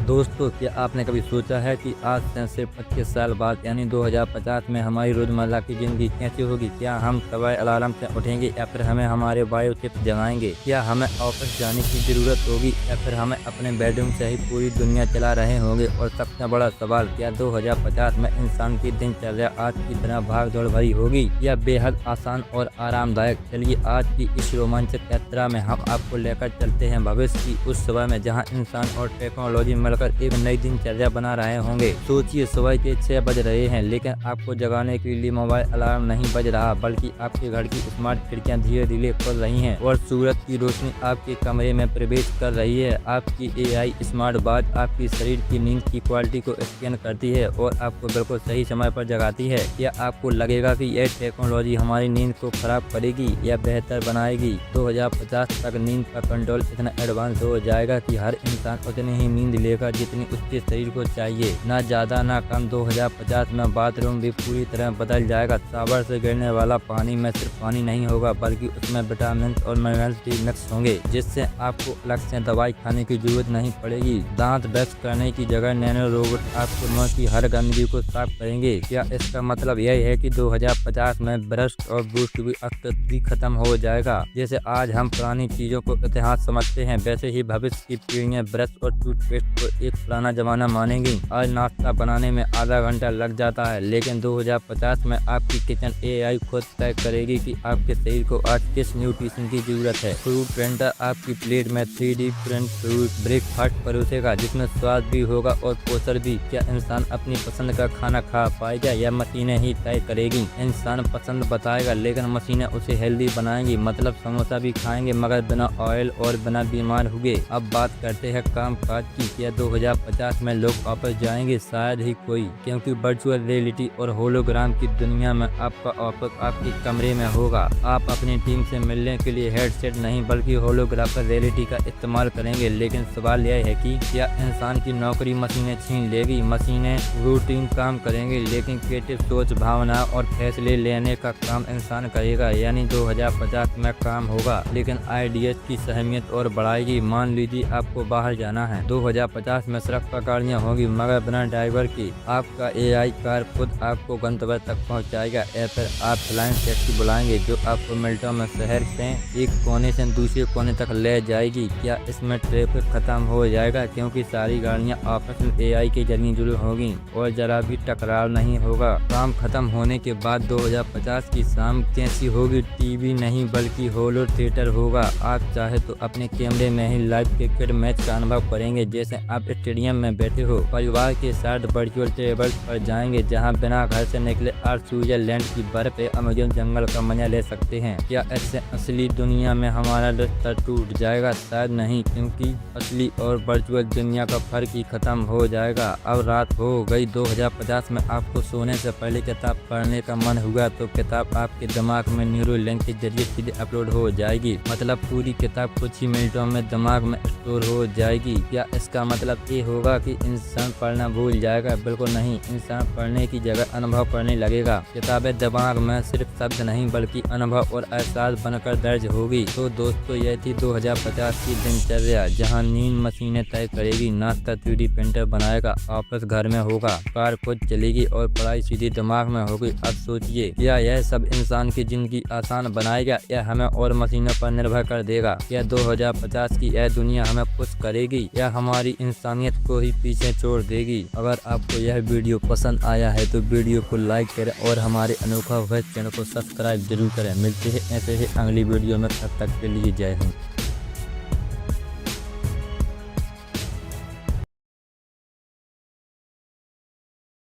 दोस्तों, क्या आपने कभी सोचा है कि आज से सिर्फ 25 साल बाद यानी 2050 में हमारी रोजमर्रा की जिंदगी कैसी होगी? क्या हम सवाए अलार्म से उठेंगे या फिर हमें हमारे बायो चिप जगाएंगे? क्या हमें ऑफिस जाने की जरूरत होगी या फिर हमें अपने बेडरूम से ही पूरी दुनिया चला रहे होंगे? और सबसे बड़ा सवाल, क्या 2050 में इंसान की दिनचर्या आज की तरह भाग दौड़ भरी होगी या बेहद आसान और आरामदायक? चलिए आज की इस रोमांचक यात्रा में हम आपको लेकर चलते हैं भविष्य की उस सुबह में जहाँ इंसान और टेक्नोलॉजी मिलकर एक नई दिनचर्या बना रहे होंगे। सोचिए, सुबह के 6 बज रहे हैं लेकिन आपको जगाने के लिए मोबाइल अलार्म नहीं बज रहा, बल्कि आपके घर की स्मार्ट खिड़कियां धीरे धीरे खुल रही हैं और सूरज की रोशनी आपके कमरे में प्रवेश कर रही है। आपकी एआई स्मार्ट वॉच आपकी शरीर की नींद की क्वालिटी को स्कैन करती है और आपको बिल्कुल सही समय पर जगाती है। क्या आपको लगेगा कि यह टेक्नोलॉजी हमारी नींद को खराब करेगी या बेहतर बनाएगी? 2050 तक नींद का कंट्रोल इतना एडवांस हो जाएगा कि हर इंसान उतनी ही नींद लेगा जितनी उसके शरीर को चाहिए, ना ज्यादा ना कम। 2050 में बाथरूम भी पूरी तरह बदल जाएगा। शावर से गिरने वाला पानी में सिर्फ पानी नहीं होगा, बल्कि उसमें विटामिन और मिनरल्स भी मिक्स होंगे, जिससे आपको अलग से दवाई खाने की जरूरत नहीं पड़ेगी। दांत ब्रश करने की जगह नैनो रोबोट आपको मुंह की हर गंदगी को साफ करेंगे। क्या इसका मतलब यह है कि 2050 में ब्रश और ब्रूश भी अस्तित्व खत्म हो जाएगा? जैसे आज हम पुरानी चीजों को इतिहास समझते हैं, वैसे ही भविष्य की पीढ़ियां ब्रश और टूथपेस्ट को एक पुराना जमाना मानेंगी। आज नाश्ता बनाने में आधा घंटा लग जाता है, लेकिन 2050 में आपकी किचन एआई खुद तय करेगी कि आपके शरीर को आज किस न्यूट्रिशन की जरूरत है। फ्रूट प्रिंटर आपकी प्लेट में 3D प्रिंट फ्रूट ब्रेकफास्ट परोसेगा, जिसमें स्वाद भी होगा और पोषण भी। क्या इंसान अपनी पसंद का खाना खा पाएगा या मशीनें ही तय करेगी? इंसान पसंद बताएगा लेकिन मशीनें उसे हेल्दी बनाएंगी। मतलब समोसा भी खाएंगे मगर बिना ऑयल और बिना बीमार हुए। अब बात करते हैं काम काज की। क्या 2050 में लोग ऑफिस जाएंगे? शायद ही कोई, क्योंकि वर्चुअल रियलिटी और होलोग्राम की दुनिया में आपका ऑफिस आपके कमरे में होगा। आप अपनी टीम से मिलने के लिए हेडसेट नहीं बल्कि होलोग्राफिक रियलिटी का इस्तेमाल करेंगे। लेकिन सवाल यह है कि क्या इंसान की नौकरी मशीनें छीन लेगी? मशीनें रूटीन काम करेंगे लेकिन क्रिएटिव सोच, भावना और फैसले लेने का काम इंसान करेगा। यानी 2050 में काम होगा लेकिन आइडियाज की अहमियत और बढ़ाएगी। मान लीजिए आपको बाहर जाना है, 2050 में सड़क पर गाड़ियाँ होगी मगर बिना ड्राइवर की। आपका एआई कार खुद आपको गंतव्य तक पहुंचाएगा या फिर आप फ्लाइंग टैक्सी बुलाएंगे जो आपको मिनटों में शहर से एक कोने से दूसरे कोने तक ले जाएगी। क्या इसमें ट्रैफिक खत्म हो जाएगा क्योंकि सारी गाड़ियां आपस में एआई के जरिए जुड़ी होगी और जरा भी टकराव नहीं होगा? काम खत्म होने के बाद 2050 की शाम कैसी होगी? टीवी नहीं बल्कि होलो थिएटर होगा। आप चाहे तो अपने कैमरे में ही लाइव क्रिकेट मैच का अनुभव करेंगे जैसे आप स्टेडियम में बैठे हो। परिवार के साथ वर्चुअल ट्रेवल पर जाएंगे जहां बिना घर से निकले आप स्विट्जरलैंड की बर्फ या अमेज़न जंगल का मजा ले सकते हैं। क्या इससे असली दुनिया में हमारा रिश्ता टूट जाएगा? शायद नहीं, क्योंकि असली और वर्चुअल दुनिया का फर्क ही खत्म हो जाएगा। अब रात हो गई, 2050 में आपको सोने से पहले किताब पढ़ने का मन हुआ तो किताब आपके दिमाग में न्यूरो लिंक के जरिए सीधे अपलोड हो जाएगी। मतलब पूरी किताब कुछ ही मिनटों में दिमाग में स्टोर हो जाएगी। क्या इसका मतलब ये होगा कि इंसान पढ़ना भूल जाएगा? बिल्कुल नहीं, इंसान पढ़ने की जगह अनुभव करने लगेगा। किताबें दिमाग में सिर्फ शब्द नहीं बल्कि अनुभव और एहसास बनकर दर्ज होगी। तो दोस्तों, यह थी 2050 की दिनचर्या, जहां नींद मशीनें तय करेगी, नाश्ता 3D प्रिंटर बनाएगा, ऑफिस घर में होगा, कार खुद चलेगी और पढ़ाई सीधी दिमाग में होगी। अब सोचिए, क्या यह सब इंसान की जिंदगी आसान बनाएगा या हमें और मशीनों पर निर्भर कर देगा? क्या 2050 की यह दुनिया हमें खुश करेगी या हमारी इंसानियत को ही पीछे छोड़ देगी? अगर आपको यह वीडियो पसंद आया है तो वीडियो को लाइक करें और हमारे अनोखा वेब चैनल को सब्सक्राइब जरूर करें। मिलते हैं ऐसे ही अगली वीडियो में, तब तक के लिए जय हिंद।